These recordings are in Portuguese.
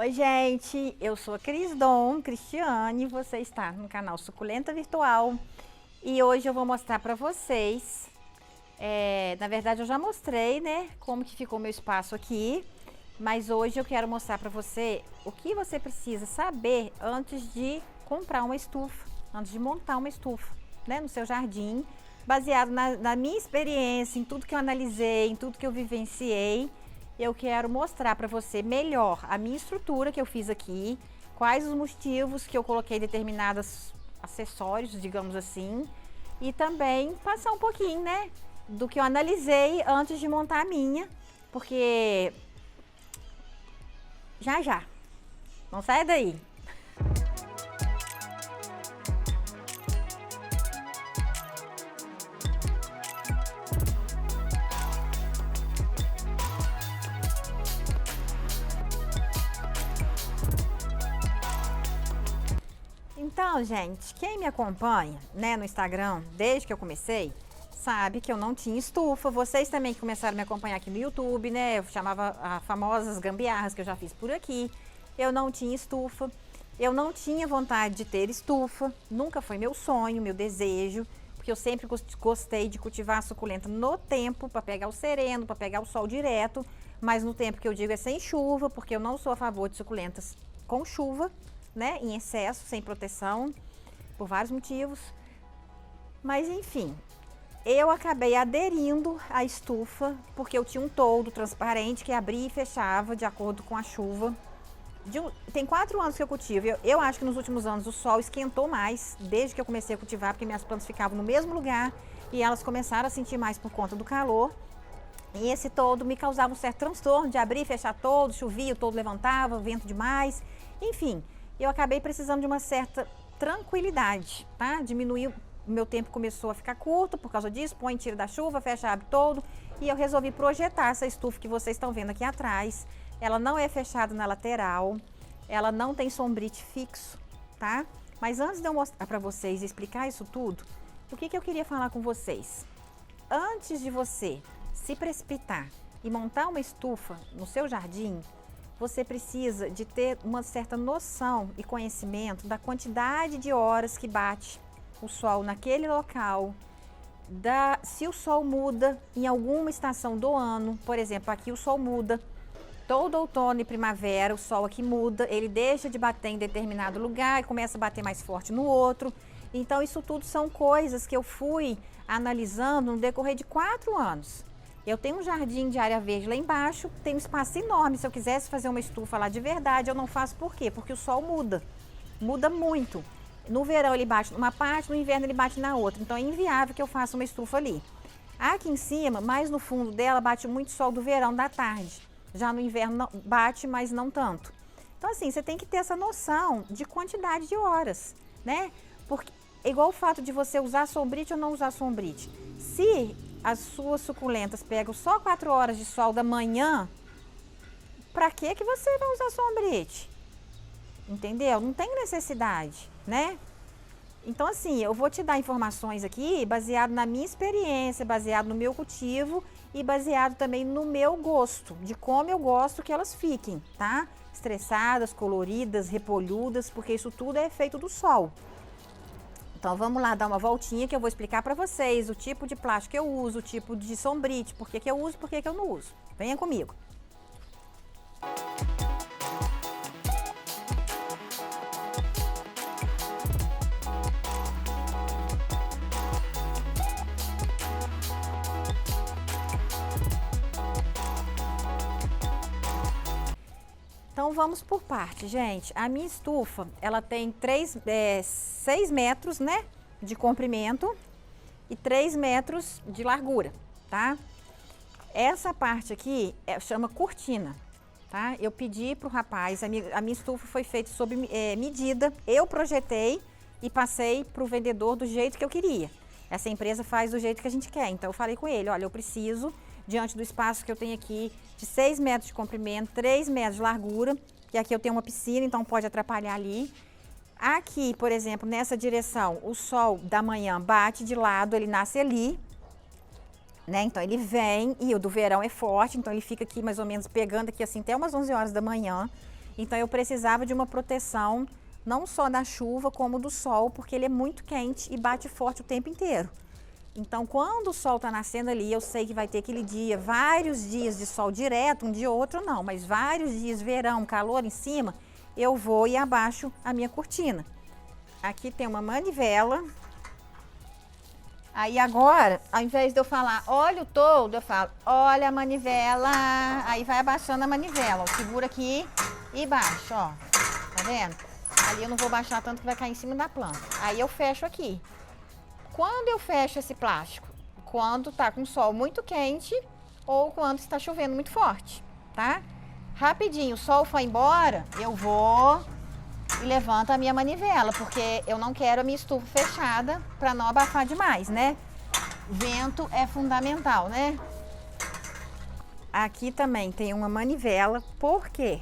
Oi, gente, eu sou a Cristiane, você está no canal Suculenta Virtual e hoje eu vou mostrar para vocês, na verdade eu já mostrei, né, como que ficou meu espaço aqui, mas hoje eu quero mostrar para você o que você precisa saber antes de comprar uma estufa, antes de montar uma estufa, né, no seu jardim, baseado na minha experiência, em tudo que eu analisei, em tudo que eu vivenciei. Eu quero mostrar para você melhor a minha estrutura que eu fiz aqui, quais os motivos que eu coloquei determinados acessórios, digamos assim, e também passar um pouquinho, né, do que eu analisei antes de montar a minha, porque já, não sai daí. Então, gente, quem me acompanha, né, no Instagram, desde que eu comecei, sabe que eu não tinha estufa. Vocês também que começaram a me acompanhar aqui no YouTube, né, eu chamava as famosas gambiarras que eu já fiz por aqui. Eu não tinha estufa, eu não tinha vontade de ter estufa, nunca foi meu sonho, meu desejo, porque eu sempre gostei de cultivar a suculenta no tempo, para pegar o sereno, para pegar o sol direto, mas no tempo que eu digo é sem chuva, porque eu não sou a favor de suculentas com chuva, né, em excesso, sem proteção, por vários motivos. Mas enfim, eu acabei aderindo à estufa porque eu tinha um toldo transparente que abria e fechava de acordo com a chuva. Tem 4 anos que eu cultivo. Eu acho que nos últimos anos o sol esquentou mais, desde que eu comecei a cultivar, porque minhas plantas ficavam no mesmo lugar e elas começaram a sentir mais por conta do calor. E esse toldo me causava um certo transtorno de abrir e fechar todo, chovia, o toldo levantava, vento demais, enfim. Eu acabei precisando de uma certa tranquilidade, tá? Diminuiu, o meu tempo começou a ficar curto por causa disso, põe, tira da chuva, fecha, abre todo. E eu resolvi projetar essa estufa que vocês estão vendo aqui atrás. Ela não é fechada na lateral, ela não tem sombrite fixo, tá? Mas antes de eu mostrar para vocês e explicar isso tudo, o que eu queria falar com vocês? Antes de você se precipitar e montar uma estufa no seu jardim, você precisa de ter uma certa noção e conhecimento da quantidade de horas que bate o sol naquele local, se o sol muda em alguma estação do ano. Por exemplo, aqui o sol muda todo outono e primavera, o sol aqui muda, ele deixa de bater em determinado lugar e começa a bater mais forte no outro. Então isso tudo são coisas que eu fui analisando no decorrer de 4 anos. Eu tenho um jardim de área verde lá embaixo, tem um espaço enorme. Se eu quisesse fazer uma estufa lá de verdade, eu não faço. Por quê? Porque o sol muda muito. No verão ele bate numa parte, no inverno ele bate na outra. Então é inviável que eu faça uma estufa ali. Aqui em cima, mais no fundo dela, bate muito sol do verão da tarde. Já no inverno não, bate, mas não tanto. Então assim, você tem que ter essa noção de quantidade de horas, né? Porque é igual o fato de você usar sombrite ou não usar sombrite. Se as suas suculentas pegam só 4 horas de sol da manhã, para que você vai usar sombrite? Entendeu? Não tem necessidade, né? Então assim, eu vou te dar informações aqui baseado na minha experiência, baseado no meu cultivo e baseado também no meu gosto, de como eu gosto que elas fiquem, tá? Estressadas, coloridas, repolhudas, porque isso tudo é efeito do sol. Então vamos lá dar uma voltinha que eu vou explicar para vocês o tipo de plástico que eu uso, o tipo de sombrite, por que eu uso, por que eu não uso. Venha comigo. Então vamos por parte, gente. A minha estufa, ela tem 6 metros, né, de comprimento e 3 metros de largura, tá? Essa parte aqui chama cortina, tá? Eu pedi pro rapaz, a minha estufa foi feita sob medida, eu projetei e passei pro vendedor do jeito que eu queria. Essa empresa faz do jeito que a gente quer, então eu falei com ele, olha, eu preciso, diante do espaço que eu tenho aqui, de 6 metros de comprimento, 3 metros de largura, e aqui eu tenho uma piscina, então pode atrapalhar ali. Aqui, por exemplo, nessa direção, o sol da manhã bate de lado, ele nasce ali, né? Então ele vem, e o do verão é forte, então ele fica aqui mais ou menos pegando aqui assim até umas 11 horas da manhã. Então eu precisava de uma proteção não só da chuva como do sol, porque ele é muito quente e bate forte o tempo inteiro. Então quando o sol está nascendo ali, eu sei que vai ter aquele dia, vários dias de sol direto, um dia ou outro não, mas vários dias, verão, calor em cima, eu vou e abaixo a minha cortina. Aqui tem uma manivela. Aí agora, ao invés de eu falar, olha o toldo, eu falo, olha a manivela. Aí vai abaixando a manivela, ó, segura aqui e baixa, ó. Tá vendo? Ali eu não vou baixar tanto que vai cair em cima da planta. Aí eu fecho aqui. Quando eu fecho esse plástico? Quando tá com sol muito quente ou quando está chovendo muito forte, tá? Rapidinho, o sol foi embora, eu vou e levanto a minha manivela, porque eu não quero a minha estufa fechada para não abafar demais, né? Vento é fundamental, né? Aqui também tem uma manivela, por quê?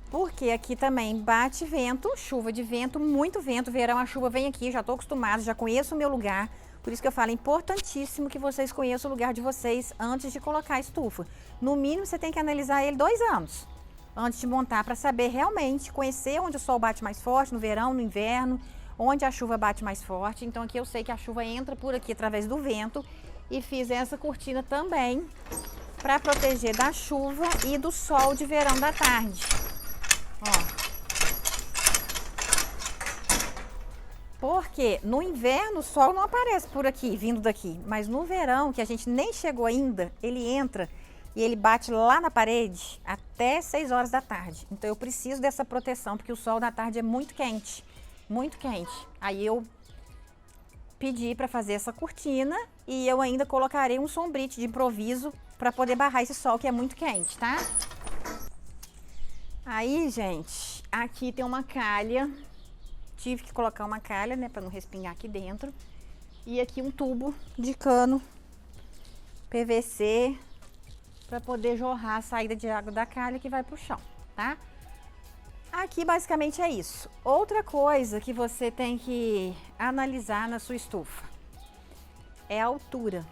Porque aqui também bate vento, chuva de vento, muito vento, verão a chuva vem aqui, já estou acostumada, já conheço o meu lugar, por isso que eu falo, é importantíssimo que vocês conheçam o lugar de vocês antes de colocar a estufa. No mínimo você tem que analisar ele 2 anos. Antes de montar, para saber realmente, conhecer onde o sol bate mais forte, no verão, no inverno, onde a chuva bate mais forte. Então aqui eu sei que a chuva entra por aqui através do vento e fiz essa cortina também para proteger da chuva e do sol de verão da tarde. Ó. Porque no inverno o sol não aparece por aqui, vindo daqui, mas no verão, que a gente nem chegou ainda, ele entra e ele bate lá na parede até 6 horas da tarde. Então eu preciso dessa proteção, porque o sol da tarde é muito quente, muito quente. Aí eu pedi para fazer essa cortina e eu ainda colocarei um sombrite de improviso para poder barrar esse sol que é muito quente, tá? Aí, gente, aqui tem uma calha. Tive que colocar uma calha, né, para não respingar aqui dentro. E aqui um tubo de cano PVC para poder jorrar a saída de água da calha que vai pro chão, tá? Aqui basicamente é isso. Outra coisa que você tem que analisar na sua estufa é a altura.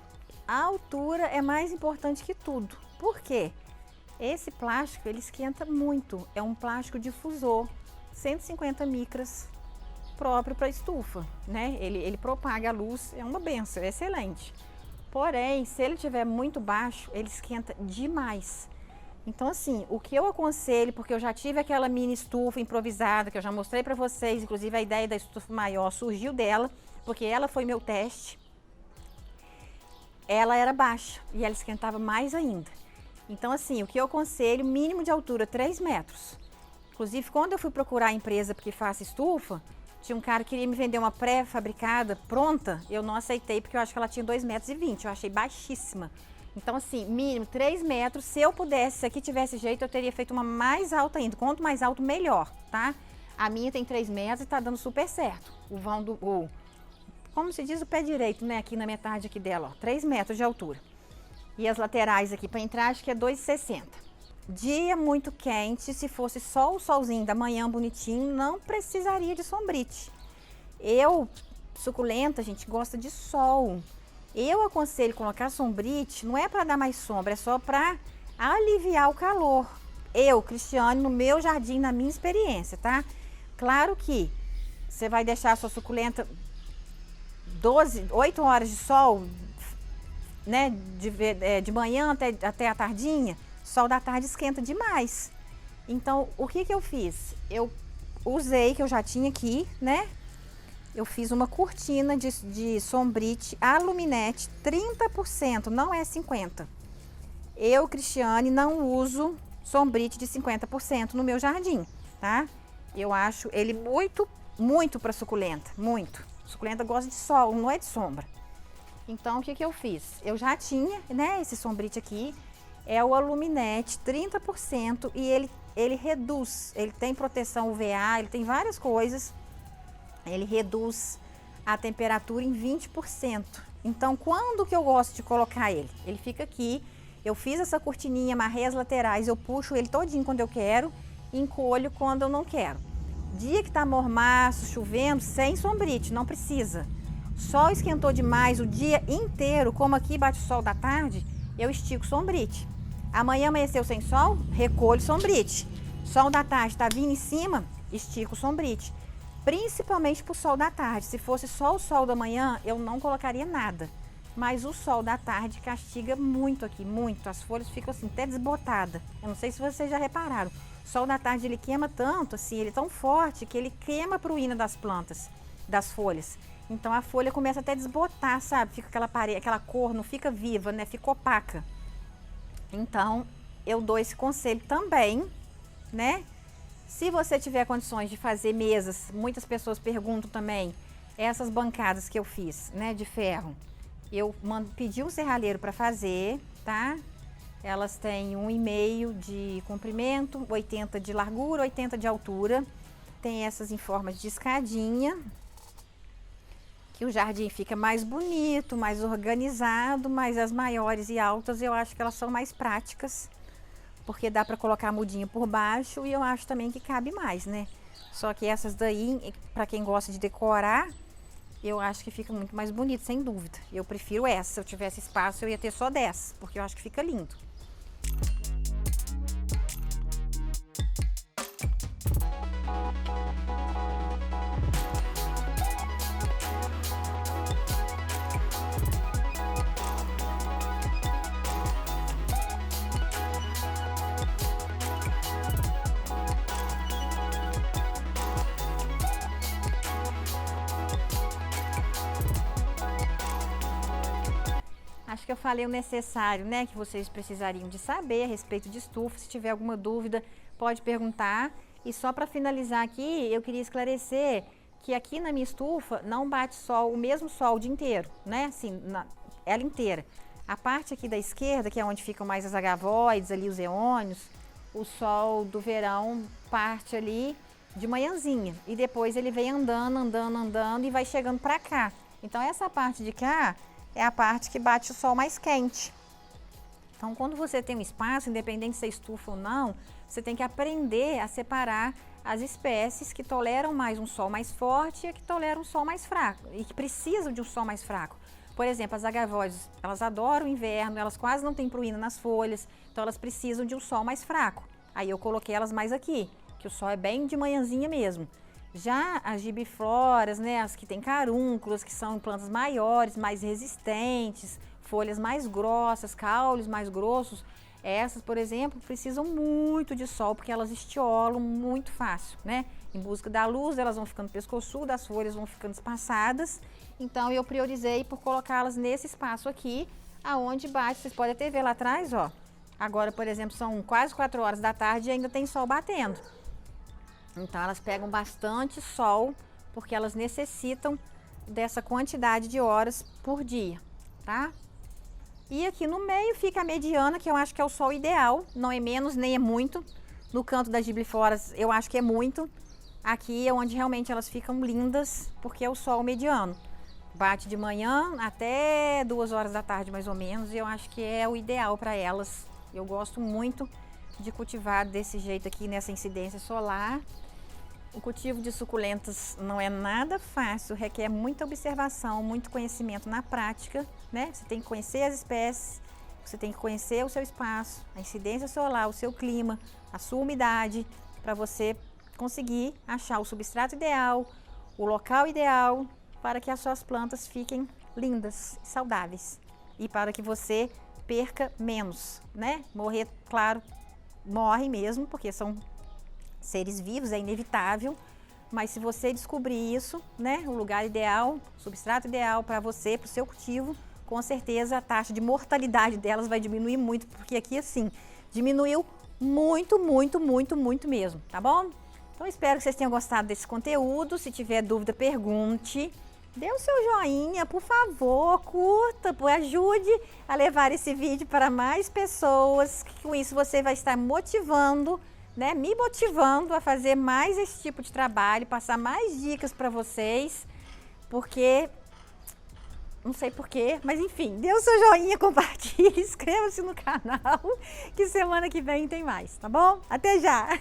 A altura é mais importante que tudo. Por quê? Esse plástico, ele esquenta muito. É um plástico difusor, 150 micras, próprio para estufa, né? Ele propaga a luz, é uma benção, é excelente. Porém, se ele estiver muito baixo, ele esquenta demais. Então, assim, o que eu aconselho, porque eu já tive aquela mini estufa improvisada, que eu já mostrei para vocês, inclusive a ideia da estufa maior surgiu dela, porque ela foi meu teste. Ela era baixa e ela esquentava mais ainda. Então, assim, o que eu aconselho, mínimo de altura, 3 metros. Inclusive, quando eu fui procurar a empresa que faça estufa, tinha um cara que queria me vender uma pré-fabricada, pronta, eu não aceitei, porque eu acho que ela tinha 2,20 metros, eu achei baixíssima. Então, assim, mínimo 3 metros, se eu pudesse, se aqui tivesse jeito, eu teria feito uma mais alta ainda. Quanto mais alto, melhor, tá? A minha tem 3 metros e tá dando super certo. O vão do... como se diz, o pé direito, né? Aqui na metade aqui dela, ó, 3 metros de altura. E as laterais aqui para entrar, acho que é 2,60. Dia muito quente, se fosse só o solzinho da manhã bonitinho, não precisaria de sombrite. Suculenta, gente, gosta de sol. Eu aconselho colocar sombrite, não é para dar mais sombra, é só para aliviar o calor. Cristiane, no meu jardim, na minha experiência, tá? Claro que você vai deixar a sua suculenta 8 horas de sol, né? De manhã até a tardinha, sol da tarde esquenta demais. Então, o que eu fiz? Eu usei, que eu já tinha aqui, né? Eu fiz uma cortina de sombrite aluminete 30%, não é 50%. Cristiane, não uso sombrite de 50% no meu jardim, tá? Eu acho ele muito para suculenta, muito. Suculenta gosta de sol, não é de sombra. Então, o que eu fiz? Eu já tinha, né, esse sombrite aqui, é o aluminete 30% e ele reduz, ele tem proteção UVA, ele tem várias coisas. Ele reduz a temperatura em 20%. Então, quando que eu gosto de colocar ele? Ele fica aqui, eu fiz essa cortininha, amarrei as laterais, eu puxo ele todinho quando eu quero, encolho quando eu não quero. Dia que tá mormaço, chovendo, sem sombrite, não precisa. Sol esquentou demais o dia inteiro, como aqui bate o sol da tarde, eu estico sombrite. Amanhã amanheceu sem sol, recolho sombrite. Sol da tarde tá vindo em cima, estica o sombrite. Principalmente pro sol da tarde. Se fosse só o sol da manhã, eu não colocaria nada. Mas o sol da tarde castiga muito aqui, muito. As folhas ficam assim, até desbotadas. Eu não sei se vocês já repararam. O sol da tarde, ele queima tanto, assim, ele é tão forte que ele queima a pruína das plantas, das folhas. Então a folha começa até a desbotar, sabe? Fica aquela cor, não fica viva, né? Fica opaca. Então, eu dou esse conselho também, né? Se você tiver condições de fazer mesas, muitas pessoas perguntam também, essas bancadas que eu fiz, né, de ferro. Eu pedi um serralheiro para fazer, tá? Elas têm 1,5 de comprimento, 80 de largura, 80 de altura. Tem essas em forma de escadinha, que o jardim fica mais bonito, mais organizado, mas as maiores e altas eu acho que elas são mais práticas, porque dá para colocar mudinha por baixo e eu acho também que cabe mais, né? Só que essas daí, para quem gosta de decorar, eu acho que fica muito mais bonito, sem dúvida. Eu prefiro essa. Se eu tivesse espaço, eu ia ter só 10, porque eu acho que fica lindo. Acho que eu falei o necessário, né, que vocês precisariam de saber a respeito de estufa. Se tiver alguma dúvida, pode perguntar. E só para finalizar aqui, eu queria esclarecer que aqui na minha estufa não bate sol, o mesmo sol o dia inteiro, né, assim, ela inteira. A parte aqui da esquerda, que é onde ficam mais as agavoides, ali os eônios, o sol do verão parte ali de manhãzinha. E depois ele vem andando, andando, andando e vai chegando para cá. Então essa parte de cá é a parte que bate o sol mais quente. Então, quando você tem um espaço, independente se é estufa ou não, você tem que aprender a separar as espécies que toleram mais um sol mais forte e a que toleram um sol mais fraco e que precisam de um sol mais fraco. Por exemplo, as agavoides, elas adoram o inverno, elas quase não têm pruína nas folhas, então elas precisam de um sol mais fraco. Aí eu coloquei elas mais aqui, que o sol é bem de manhãzinha mesmo. Já as gibifloras, né, as que têm carúnculos, que são plantas maiores, mais resistentes, folhas mais grossas, caules mais grossos, essas, por exemplo, precisam muito de sol, porque elas estiolam muito fácil, né? Em busca da luz, elas vão ficando pescoçudas, as folhas vão ficando espaçadas. Então, eu priorizei por colocá-las nesse espaço aqui, aonde bate. Vocês podem até ver lá atrás, ó. Agora, por exemplo, são quase 4 horas da tarde e ainda tem sol batendo. Então, elas pegam bastante sol, porque elas necessitam dessa quantidade de horas por dia, tá? E aqui no meio fica a mediana, que eu acho que é o sol ideal, não é menos nem é muito. No canto das gibifloras eu acho que é muito. Aqui é onde realmente elas ficam lindas, porque é o sol mediano. Bate de manhã até 2 horas da tarde mais ou menos, e eu acho que é o ideal para elas. Eu gosto muito de cultivar desse jeito aqui, nessa incidência solar. O cultivo de suculentas não é nada fácil, requer muita observação, muito conhecimento na prática, né? Você tem que conhecer as espécies, você tem que conhecer o seu espaço, a incidência solar, o seu clima, a sua umidade, para você conseguir achar o substrato ideal, o local ideal, para que as suas plantas fiquem lindas e saudáveis. E para que você perca menos, né? Morrer, claro, morre mesmo, porque são seres vivos, é inevitável, mas se você descobrir isso, né, o lugar ideal, o substrato ideal para você, para o seu cultivo, com certeza a taxa de mortalidade delas vai diminuir muito, porque aqui assim, diminuiu muito, muito, muito, muito mesmo, tá bom? Então espero que vocês tenham gostado desse conteúdo. Se tiver dúvida, pergunte. Dê o seu joinha, por favor, curta, ajude a levar esse vídeo para mais pessoas, que com isso você vai estar motivando, né, me motivando a fazer mais esse tipo de trabalho, passar mais dicas para vocês, porque, não sei porquê, mas enfim, dê o seu joinha, compartilhe, inscreva-se no canal, que semana que vem tem mais, tá bom? Até já!